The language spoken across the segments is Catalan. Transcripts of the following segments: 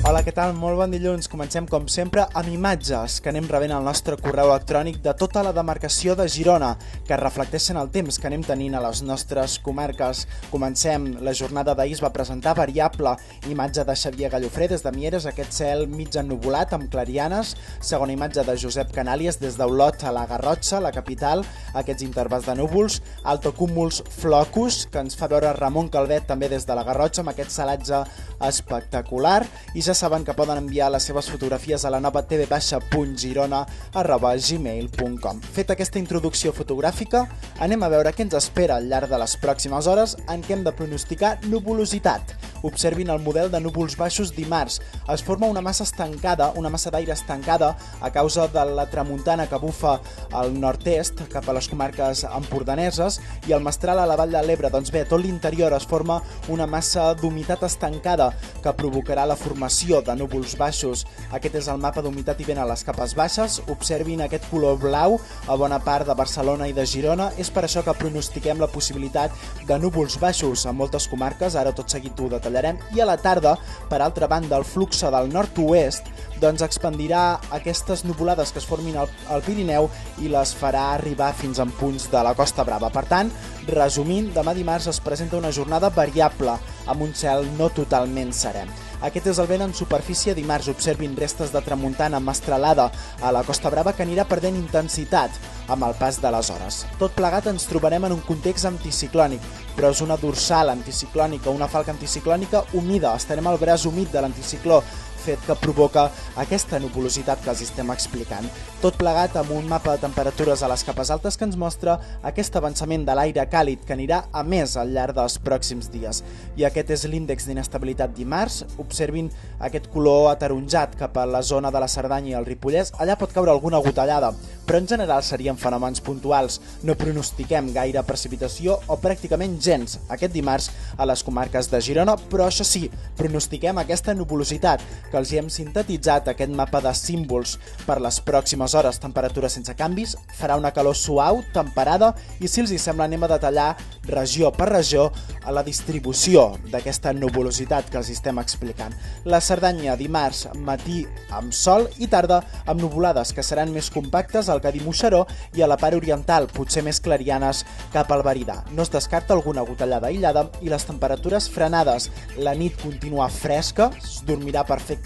Hola, què tal? Molt bon dilluns. Comencem, com sempre, amb imatges que anem rebent al nostre correu electrònic de tota la demarcació de Girona, que reflecteixen el temps que anem tenint a les nostres comarques. Comencem. La jornada d'ahir es va presentar variable. Imatge de Xavier Gallofré des de Mieres, aquest cel mig ennuvolat amb clarianes. Segona imatge de Josep Canàlies des d'Olot a la Garrotxa, la capital, aquests intervals de núvols. Altocúmuls flocus, que ens fa veure Ramon Calvet també des de la Garrotxa amb aquest celatge espectacular. I ja saben que poden enviar les seves fotografies a la nova tv-girona@gmail.com. Feta aquesta introducció fotogràfica, anem a veure què ens espera al llarg de les pròximes hores en què hem de pronosticar nuvolositat. Observin el model de núvols baixos dimarts. Es forma una massa estancada, una massa d'aire estancada a causa de la tramuntana que bufa al nord-est cap a les comarques empordaneses i el mestral a la vall de l'Ebre. Doncs bé, a tot l'interior es forma una massa d'humitat estancada que provocarà la formació de núvols baixos. Aquest és el mapa d'humitat i vent a les capes baixes. Observin aquest color blau a bona part de Barcelona i de Girona. És per això que pronostiquem la possibilitat de núvols baixos a moltes comarques, ara tot seguit ho detallarem, i a la tarda, per altra banda, el flux del nord-oest doncs expandirà aquestes nuvolades que es formin al Pirineu i les farà arribar fins en punts de la Costa Brava. Per tant, resumint, demà dimarts es presenta una jornada variable amb un cel no totalment serè. Aquest és el vent en superfície dimarts. Observin restes de tramuntana mestralada a la Costa Brava que anirà perdent intensitat amb el pas de les hores. Tot plegat ens trobarem en un context anticiclònic, però és una dorsal anticiclònica, una falca anticiclònica humida. Estarem al braç humit de l'anticicló, fet que provoca aquesta nuvolositat que els estem explicant. Tot plegat amb un mapa de temperatures a les capes altes que ens mostra aquest avançament de l'aire càlid que anirà a més al llarg dels pròxims dies. I aquest és l'índex d'inestabilitat dimarts. Observin aquest color ataronjat cap a la zona de la Cerdanya i el Ripollès. Allà pot caure alguna gotellada, però en general serien fenòmens puntuals. No pronostiquem gaire precipitació o pràcticament gens aquest dimarts a les comarques de Girona, però això sí, pronostiquem aquesta nuvolositat que els hi hem sintetitzat, aquest mapa de símbols per les pròximes hores. Temperatures sense canvis, farà una calor suau, temperada, i si els hi sembla anem a detallar regió per regió a la distribució d'aquesta nuvolositat que els estem explicant. La Cerdanya dimarts matí amb sol i tarda amb nuvolades que seran més compactes al Cadí Moixeró i a la part oriental, potser més clarianes cap al Veridà. No es descarta alguna gotellada aïllada i les temperatures frenades. La nit continua fresca, es dormirà perfectament,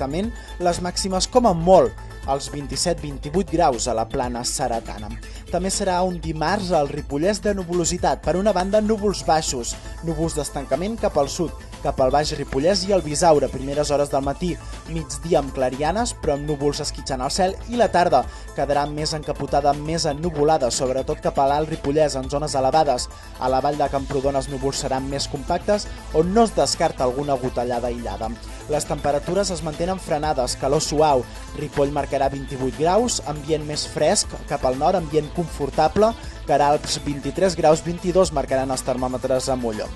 les màximes com a molt als 27-28 graus a la plana seretana. També serà un dimarts al Ripollès de nuvolositat. Per una banda, núvols baixos, núvols d'estancament cap al sud, cap al Baix Ripollès i el Bisaure, primeres hores del matí, migdia amb clarianes, però amb núvols esquitxant el cel, i la tarda quedarà més encapotada, més ennuvolada, sobretot cap a l'Alt Ripollès, en zones elevades. A la vall de Camprodon els núvols seran més compactes, on no es descarta alguna gotellada aïllada. Les temperatures es mantenen frenades, calor suau. Ripoll marcarà 28 graus, ambient més fresc cap al nord, ambient confortable, Queralbs 23 graus, 22 marcaran els termòmetres a Molló.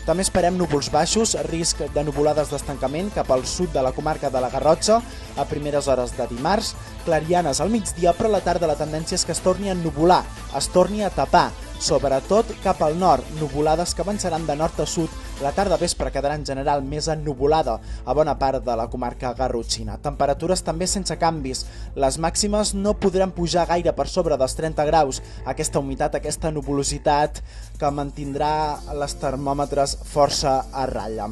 També esperem núvols baixos, risc de nuvolades d'estancament cap al sud de la comarca de la Garrotxa a primeres hores de dimarts, clarianes al migdia, però a la tarda la tendència és que es torni a ennuvolar, es torni a tapar, sobretot cap al nord, nuvolades que avançaran de nord a sud. La tarda vespre quedarà en general més ennuvolada a bona part de la comarca garrotxina. Temperatures també sense canvis. Les màximes no podran pujar gaire per sobre dels 30 graus. Aquesta humitat, aquesta nuvolositat que mantindrà els termòmetres força a ratlla.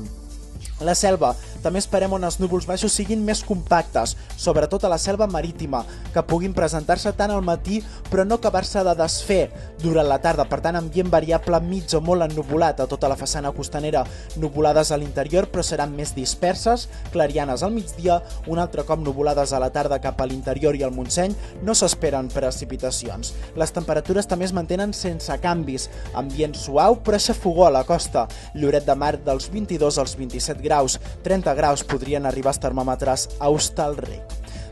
La selva, també esperem on els núvols baixos siguin més compactes, sobretot a la selva marítima, que puguin presentar-se tant al matí però no acabar-se de desfer durant la tarda. Per tant, ambient variable mig o molt ennuvolat a tota la façana costanera, nuvolades a l'interior però seran més disperses, clarianes al migdia, un altre cop nuvolades a la tarda cap a l'interior i al Montseny. No s'esperen precipitacions. Les temperatures també es mantenen sense canvis, ambient suau però xafogó a la costa, Lloret de Mar dels 22 als 27 graus, 30 graus podrien arribar als termòmetres a Hostalric.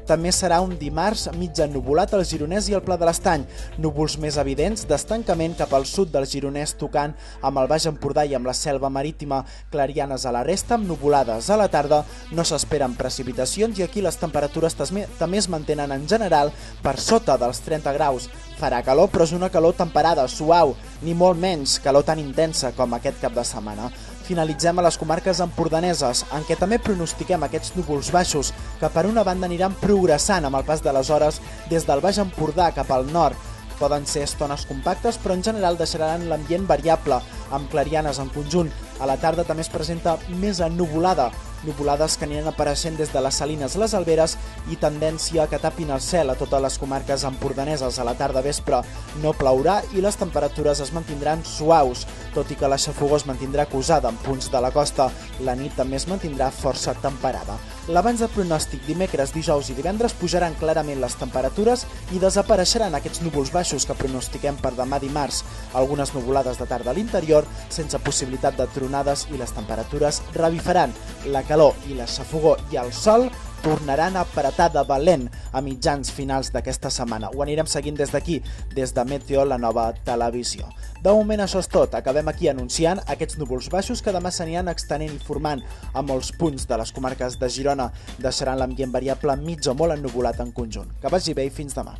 També serà un dimarts mig ennuvolat al Gironès i al Pla de l'Estany. Núvols més evidents d'estancament cap al sud del Gironès tocant amb el Baix Empordà i amb la selva marítima, clarianes a la resta amb nuvolades. A la tarda no s'esperen precipitacions i aquí les temperatures també es mantenen en general per sota dels 30 graus. Farà calor, però és una calor temperada, suau, ni molt menys calor tan intensa com aquest cap de setmana. finalitzem a les comarques empordaneses, en què també pronostiquem aquests núvols baixos que per una banda aniran progressant amb el pas de les hores des del Baix Empordà cap al nord. Poden ser estones compactes, però en general deixaran l'ambient variable, amb clarianes en conjunt. A la tarda també es presenta més ennuvolada, nuvolades que aniran apareixent des de les Salines a les Alberes i tendència a que tapin el cel a totes les comarques empordaneses. A la tarda vespre no plourà i les temperatures es mantindran suaus, tot i que la xafogor es mantindrà acusada en punts de la costa. La nit també es mantindrà força temperada. L'abans de pronòstic dimecres, dijous i divendres pujaran clarament les temperatures i desapareixeran aquests núvols baixos que pronostiquem per demà dimarts. Algunes nuvolades de tarda a l'interior, sense possibilitat de tronades, i les temperatures revifaran. La calor i la xafogor i el sol tornaran a apretar de valent a mitjans finals d'aquesta setmana. Ho anirem seguint des d'aquí, des de Meteo, la nova televisió. De moment això és tot. Acabem aquí anunciant aquests núvols baixos que demà s'aniran extenent i formant a molts punts de les comarques de Girona. Deixaran l'ambient variable mig o molt ennuvolat en conjunt. Que vagi bé i fins demà.